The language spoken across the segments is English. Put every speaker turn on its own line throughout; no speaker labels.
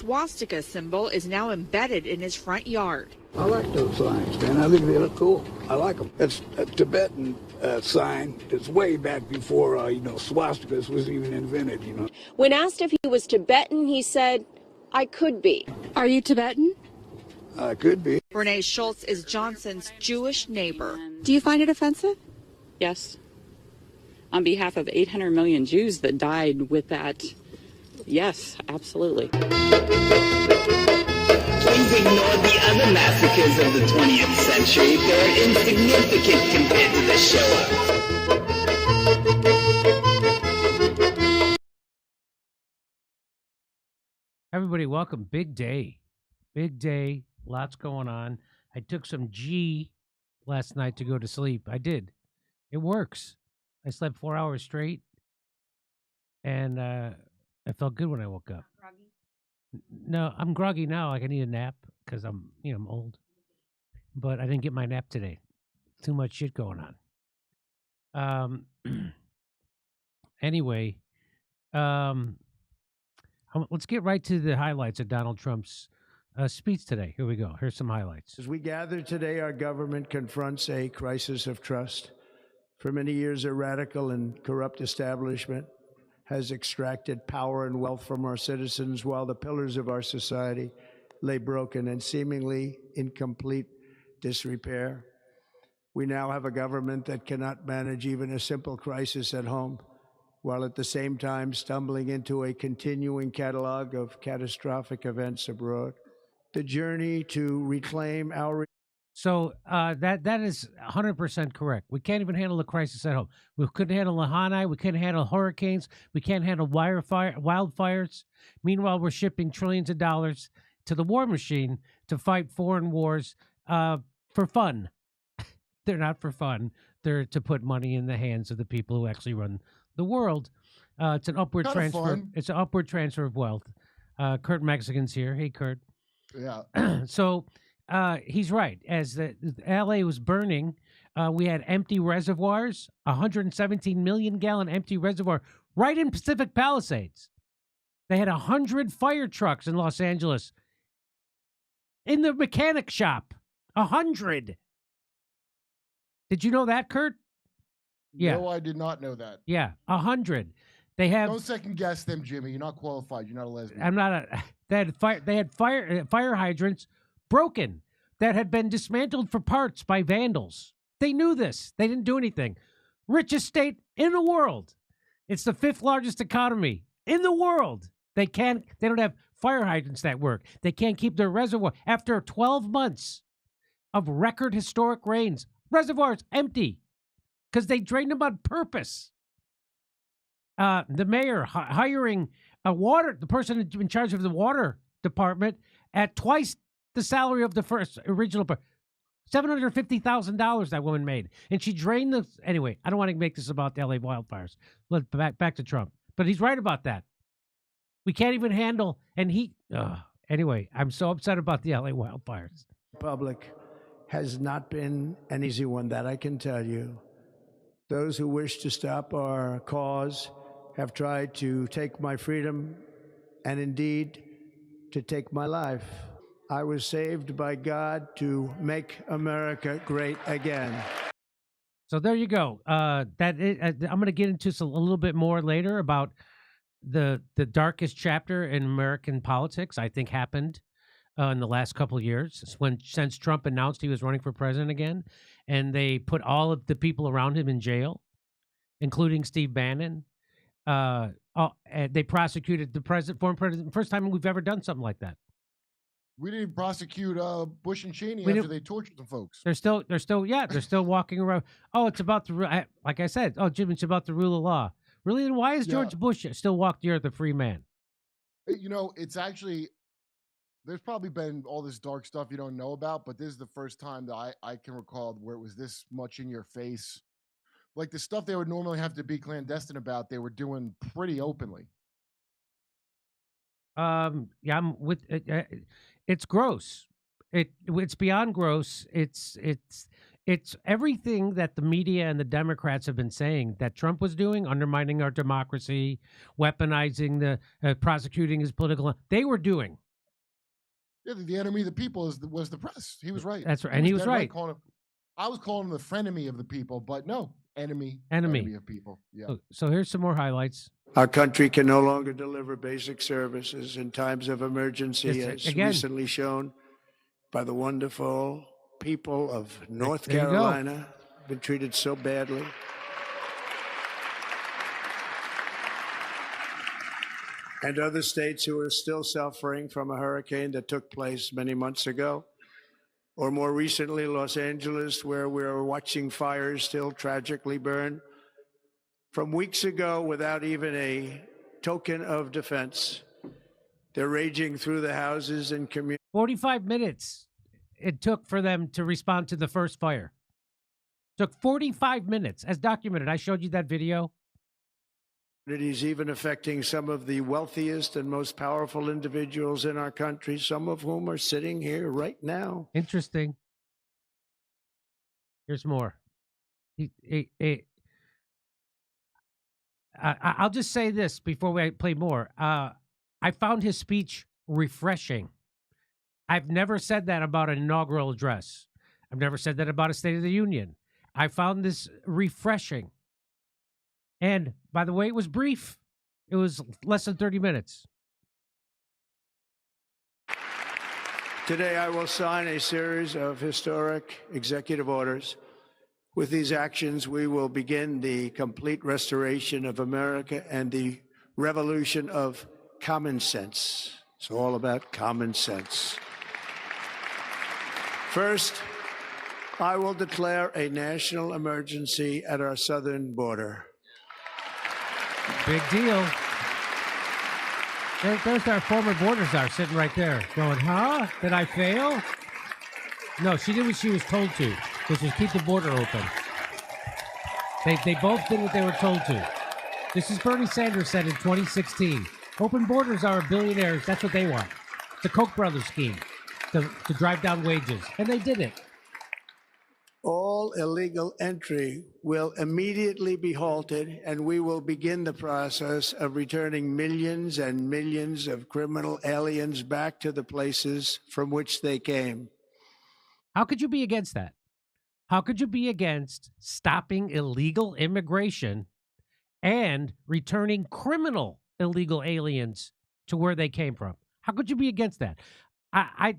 Swastika symbol is now embedded in his front yard.
I like those signs, man. I think they look cool. I like them. It's a Tibetan sign. It's way back before, swastikas was even invented,
When asked if he was Tibetan, he said, "I could be."
Are you Tibetan?
I could be.
Renee Schultz is Johnson's Jewish neighbor.
Do you find it offensive?
Yes. On behalf of 800 million Jews that died with that, yes, absolutely.
Please ignore the other massacres of the 20th century. They're insignificant compared to the Shoah.
Everybody, welcome. Big day. Big day. Lots going on. I took some G last night to go to sleep. I did. It works. I slept 4 hours straight, and I felt good when I woke up. No, I'm groggy now. Like I need a nap because I'm old. But I didn't get my nap today. Too much shit going on. Anyway, let's get right to the highlights of Donald Trump's speech today. Here we go. Here's some highlights.
As we gather today, our government confronts a crisis of trust. For many years, a radical and corrupt establishment has extracted power and wealth from our citizens while the pillars of our society lay broken and seemingly in complete disrepair. We now have a government that cannot manage even a simple crisis at home, while at the same time stumbling into a continuing catalog of catastrophic events abroad. The journey to reclaim our...
So that is 100% correct. We can't even handle the crisis at home. We couldn't handle Leninist. We couldn't handle hurricanes. We can't handle wildfires. Meanwhile, we're shipping trillions of dollars to the war machine to fight foreign wars for fun. They're not for fun. They're to put money in the hands of the people who actually run the world. It's an upward transfer.
Fun.
It's an upward transfer of wealth. Kurt Mexican's here. Hey, Kurt.
Yeah.
So he's right. As the LA was burning, we had empty reservoirs, 117 million gallon empty reservoir right in Pacific Palisades. They had 100 fire trucks in Los Angeles in the mechanic shop. 100. Did you know that, Kurt? Yeah.
No, I did not know that.
Yeah, 100. They have.
Don't second guess them, Jimmy. You're not qualified. You're not a lesbian.
I'm not a. They had fire hydrants broken that had been dismantled for parts by vandals. They knew this. They didn't do anything. Richest state in the world. It's the 5th largest economy in the world. They don't have fire hydrants that work. They can't keep their reservoir after 12 months of record historic rains. Reservoirs empty because they drained them on purpose. The mayor hiring the person in charge of the water department at twice the salary of the original $750,000 that woman made, and she drained the. Anyway, I don't want to make this about the LA wildfires. Back to Trump, but he's right about that. We can't even handle, and anyway, I'm so upset about the LA wildfires.
Public has not been an easy one, that I can tell you. Those who wish to stop our cause have tried to take my freedom and indeed to take my life. I was saved by God to make America great again.
So there you go. I'm going to get into a little bit more later about the darkest chapter in American politics, I think happened in the last couple of years since Trump announced he was running for president again, and they put all of the people around him in jail, including Steve Bannon. They prosecuted the former president. First time we've ever done something like that.
We didn't prosecute Bush and Cheney after they tortured some folks.
They're still walking around. Oh, it's about like I said. Oh, Jim, it's about the rule of law. Really? Then why is George Bush still walk the earth a free man?
It's actually. There's probably been all this dark stuff you don't know about, but this is the first time that I can recall where it was this much in your face. Like the stuff they would normally have to be clandestine about, they were doing pretty openly.
Yeah, I'm with it. It's gross. It's beyond gross. It's everything that the media and the Democrats have been saying that Trump was doing, undermining our democracy, weaponizing prosecuting his political. They were doing.
Yeah, the enemy of the people was the press. He was right.
That's right, and he was
dead
right.
I was calling him the frenemy of the people, but no, enemy of people. Yeah.
So here's some more highlights.
Our country can no longer deliver basic services in times of emergency, as recently shown by the wonderful people of North Carolina, been treated so badly. And other states who are still suffering from a hurricane that took place many months ago. Or more recently, Los Angeles, where we're watching fires still tragically burn from weeks ago without even a token of defense. They're raging through the houses and communities.
45 minutes it took for them to respond to the first fire. Took 45 minutes, as documented. I showed you that video.
It is even affecting some of the wealthiest and most powerful individuals in our country, some of whom are sitting here right now.
Interesting. Here's more. I'll just say this before we play more. I found his speech refreshing. I've never said that about an inaugural address. I've never said that about a State of the Union. I found this refreshing. And by the way, it was brief. It was less than 30 minutes.
Today, I will sign a series of historic executive orders. With these actions, we will begin the complete restoration of America and the revolution of common sense. It's all about common sense. First, I will declare a national emergency at our southern border.
Big deal. There's our former border czar sitting right there going, huh? Did I fail? No, she did what she was told to, which is keep the border open. They both did what they were told to. This is Bernie Sanders said in 2016. Open borders are billionaires. That's what they want. It's a Koch brothers scheme to drive down wages. And they did it.
All illegal entry will immediately be halted, and we will begin the process of returning millions and millions of criminal aliens back to the places from which they came.
How could you be against that? How could you be against stopping illegal immigration and returning criminal illegal aliens to where they came from? How could you be against that? I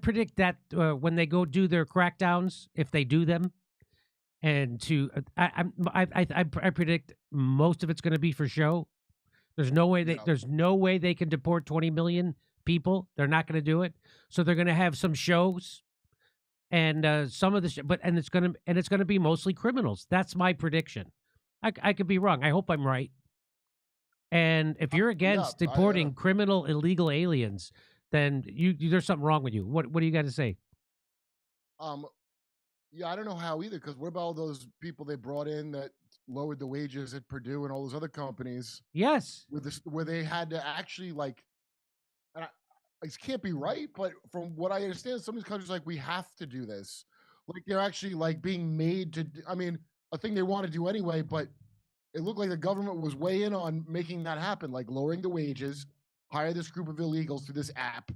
predict that when they go do their crackdowns, if they do them, and I predict most of it's going to be for show. There's no way they can deport 20 million people. They're not going to do it. So they're going to have some shows, and some of the it's going to be mostly criminals. That's my prediction. I could be wrong. I hope I'm right. And if you're against deporting criminal illegal aliens, then there's something wrong with you. What do you got to say?
Yeah, I don't know how either, because what about all those people they brought in that lowered the wages at Purdue and all those other companies?
Yes.
Where they had to actually it can't be right, but from what I understand, some of these countries we have to do this. Like they're actually being made to. I mean, a thing they want to do anyway, but it looked like the government was way in on making that happen, like lowering the wages. Hire this group of illegals through this app.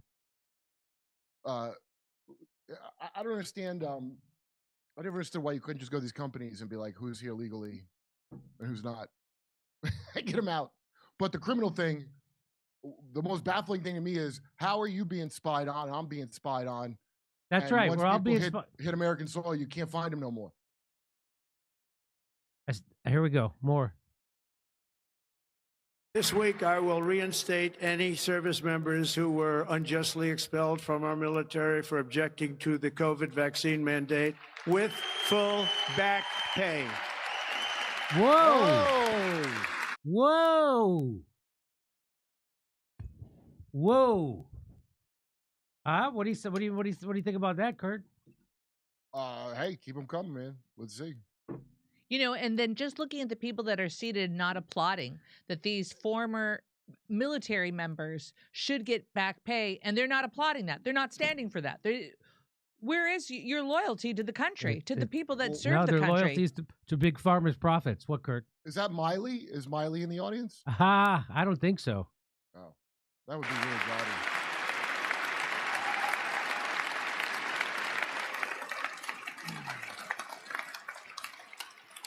I don't understand. I never understood why you couldn't just go to these companies and be like, who's here legally and who's not. Get them out. But the criminal thing, the most baffling thing to me is, how are you being spied on? I'm being spied on.
That's right. We're all being
hit American soil. You can't find them no more.
Here we go. More.
This week, I will reinstate any service members who were unjustly expelled from our military for objecting to the COVID vaccine mandate with full back pay.
Whoa! Whoa! Whoa! What do you think about that, Kurt?
Hey, keep them coming, man. Let's see.
You know, and then just looking at the people that are seated, not applauding that these former military members should get back pay, and they're not applauding that. They're not standing for that. Where is your loyalty to the country, to the people that serve the country?
Their loyalty is to Big Pharma's profits. What, Kurt?
Is that Miley? Is Miley in the audience?
I don't think so.
Oh, that would be really gaudy.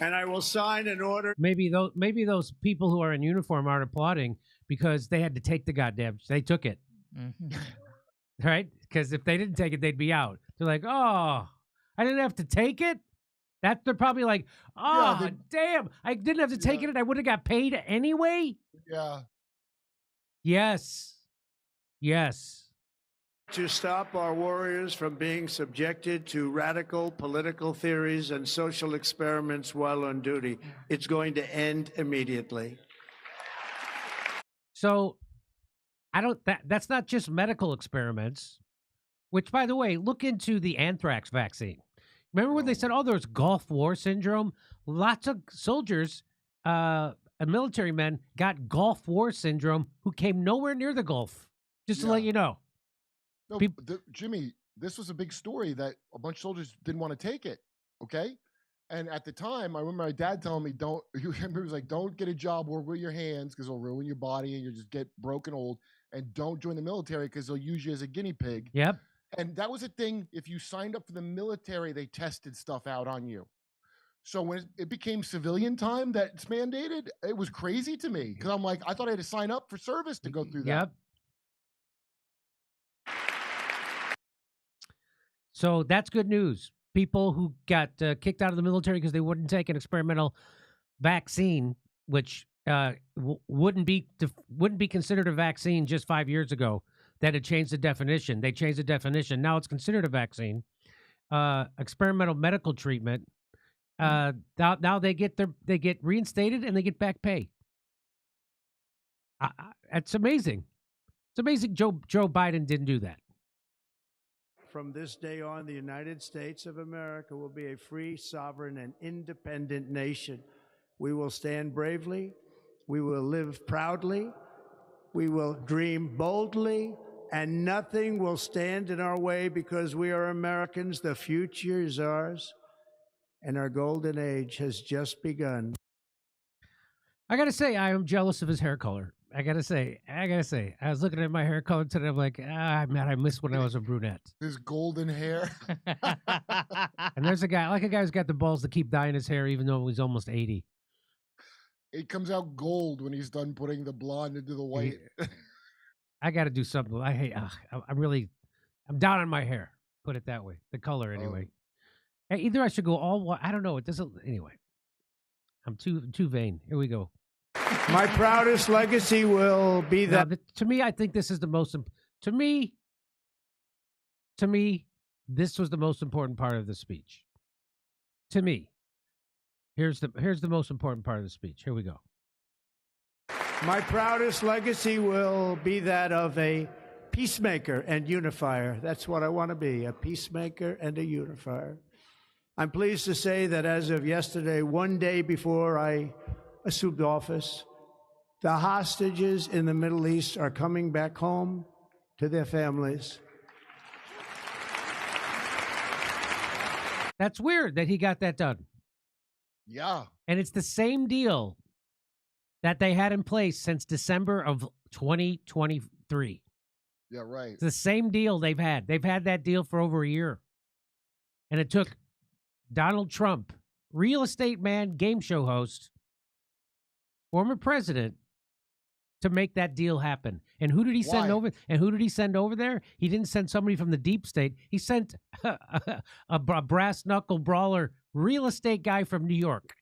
And I will sign an order.
Maybe those people who are in uniform aren't applauding because they had to take the goddamn. They took it, right? Because if they didn't take it, they'd be out. They're like, oh, I didn't have to take it. They're probably like, oh, damn, I didn't have to take it, and I would have got paid anyway.
Yeah.
Yes.
To stop our warriors from being subjected to radical political theories and social experiments while on duty. It's going to end immediately.
So that's not just medical experiments, which, by the way, look into the anthrax vaccine. Remember when they said, oh, there's Gulf War syndrome? Lots of soldiers, military men, got Gulf War syndrome who came nowhere near the Gulf, just to let you know.
No, Jimmy, this was a big story that a bunch of soldiers didn't want to take it, okay? And at the time, I remember my dad telling me, he was like, don't get a job, work with your hands because it'll ruin your body and you'll just get broken old. And don't join the military because they'll use you as a guinea pig.
Yep.
And that was a thing. If you signed up for the military, they tested stuff out on you. So when it became civilian time that's mandated, it was crazy to me because I'm like, I thought I had to sign up for service to go through that.
Yep. So that's good news. People who got kicked out of the military because they wouldn't take an experimental vaccine, which wouldn't be considered a vaccine just 5 years ago. That had changed the definition. They changed the definition. Now it's considered a vaccine. Experimental medical treatment. Now they get reinstated and they get back pay. It's amazing. It's amazing Joe Biden didn't do that.
From this day on, the United States of America will be a free, sovereign, and independent nation. We will stand bravely. We will live proudly. We will dream boldly. And nothing will stand in our way because we are Americans. The future is ours. And our golden age has just begun.
I got to say, I am jealous of his hair color. I gotta say, I was looking at my hair color today. I'm like, man, I miss when I was a brunette.
His golden hair.
And there's a guy who's got the balls to keep dyeing his hair, even though he's almost 80.
It comes out gold when he's done putting the blonde into the white.
I got to do something. I hate. I'm down on my hair. Put it that way. The color, anyway. Either I should go all. I don't know. It doesn't. Anyway, I'm too vain. Here we go.
My proudest legacy will be that.
To me, I think this is the most. To me, this was the most important part of the speech. To me, here's the most important part of the speech. Here we go.
My proudest legacy will be that of a peacemaker and unifier. That's what I want to be, a peacemaker and a unifier. I'm pleased to say that as of yesterday, one day before I assumed office, the hostages in the Middle East are coming back home to their families.
That's weird that he got that done.
Yeah.
And it's the same deal that they had in place since December of 2023.
Yeah, right.
It's the same deal they've had. They've had that deal for over a year. And it took Donald Trump, real estate man, game show host, former president, to make that deal happen. And who did he send over? And who did he send over there? He didn't send somebody from the deep state. He sent a brass knuckle brawler, real estate guy from New York.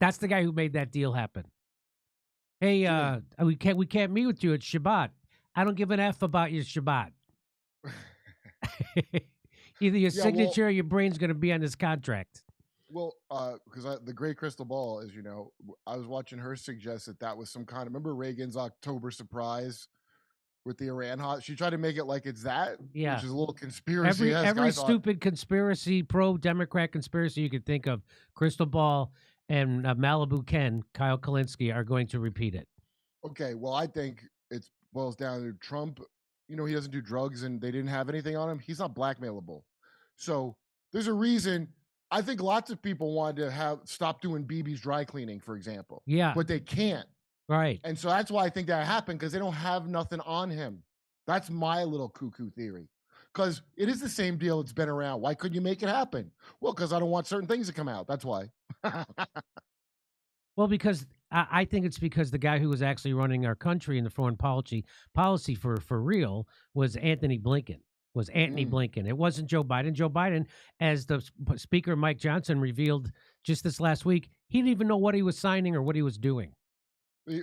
That's the guy who made that deal happen. Hey, we can't meet with you at Shabbat. I don't give an F about your Shabbat. Either your signature or your brain's going to be on this contract.
Well, because the Great Crystal Ball, as you know, I was watching her suggest that was some kind of, remember Reagan's October surprise with the Iran hot? She tried to make it like it's that,
yeah,
which is a little conspiracy.
Every stupid conspiracy, pro-Democrat conspiracy you could think of, Crystal Ball and Malibu Ken, Kyle Kalinske, are going to repeat it.
Okay, well, I think it boils down to Trump. You know, he doesn't do drugs and they didn't have anything on him. He's not blackmailable. So there's a reason. I think lots of people wanted to stop doing BB's dry cleaning, for example.
Yeah.
But they can't.
Right.
And so that's why I think that happened, because they don't have nothing on him. That's my little cuckoo theory. Because it is the same deal. It's been around. Why couldn't you make it happen? Well, because I don't want certain things to come out. That's why.
Well, because I think it's because the guy who was actually running our country in the foreign policy for real was Anthony Blinken. Blinken. It wasn't Joe Biden. Joe Biden, as the Speaker Mike Johnson revealed just this last week, he didn't even know what he was signing or what he was doing.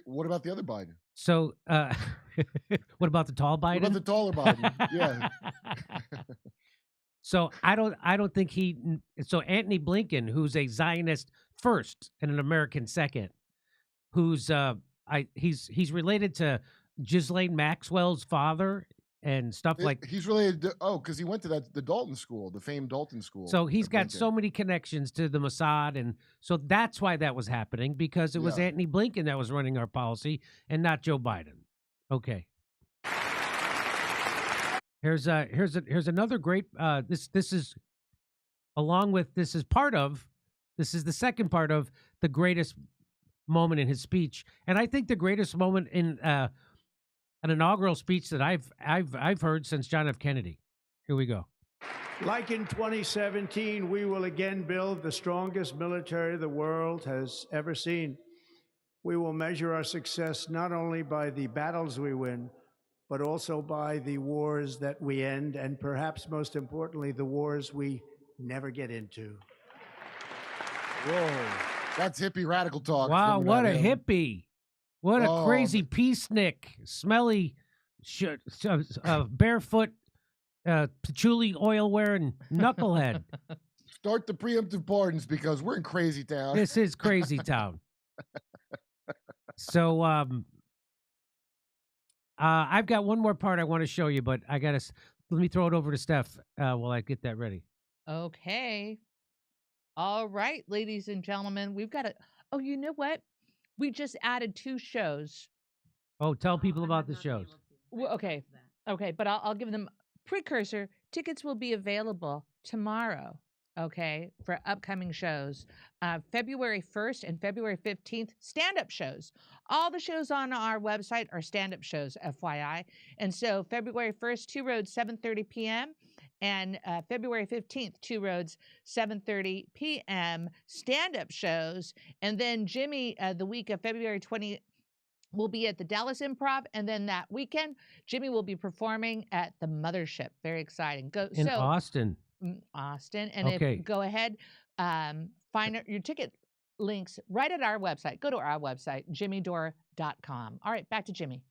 What about the other Biden?
So, what about the tall Biden?
What about the taller Biden? Yeah.
So I don't think so Anthony Blinken, who's a Zionist first and an American second, who's he's related to Ghislaine Maxwell's father and stuff like.
He's related to, because he went to the Dalton school, the famed Dalton school.
So he's got so many connections to the Mossad, and so that's why that was happening, because it was Anthony Blinken that was running our policy and not Joe Biden. Okay. Here's another great this is the second part of the greatest moment in his speech, and I think the greatest moment in an inaugural speech that I've heard since John F. Kennedy. Here we go.
Like in 2017, we will again build the strongest military the world has ever seen. We will measure our success not only by the battles we win, but also by the wars that we end, and perhaps most importantly, the wars we never get into.
Whoa, that's hippie radical talk.
Wow, what a hippie. What a crazy peacenik, smelly, barefoot, patchouli oil wearing knucklehead.
Start the preemptive pardons because we're in crazy town.
This is crazy town. So, I've got one more part I want to show you, but let me throw it over to Steph while I get that ready.
Okay. All right, ladies and gentlemen, we've got oh, you know what? We just added 2 shows.
Oh, tell people about the shows.
Well, okay, but I'll give them precursor. Tickets will be available tomorrow, okay, for upcoming shows. February 1st and February 15th, stand-up shows. All the shows on our website are stand-up shows, FYI. And so February 1st, 2 Roads, 7:30 p.m., and February 15th, 2 Roads, 7:30 p.m., stand-up shows. And then Jimmy, the week of February 20th, will be at the Dallas Improv, and then that weekend, Jimmy will be performing at the Mothership. Very exciting.
Austin.
Austin. And
okay.
Go ahead, find your ticket links right at our website. Go to our website, jimmydore.com. All right, back to Jimmy.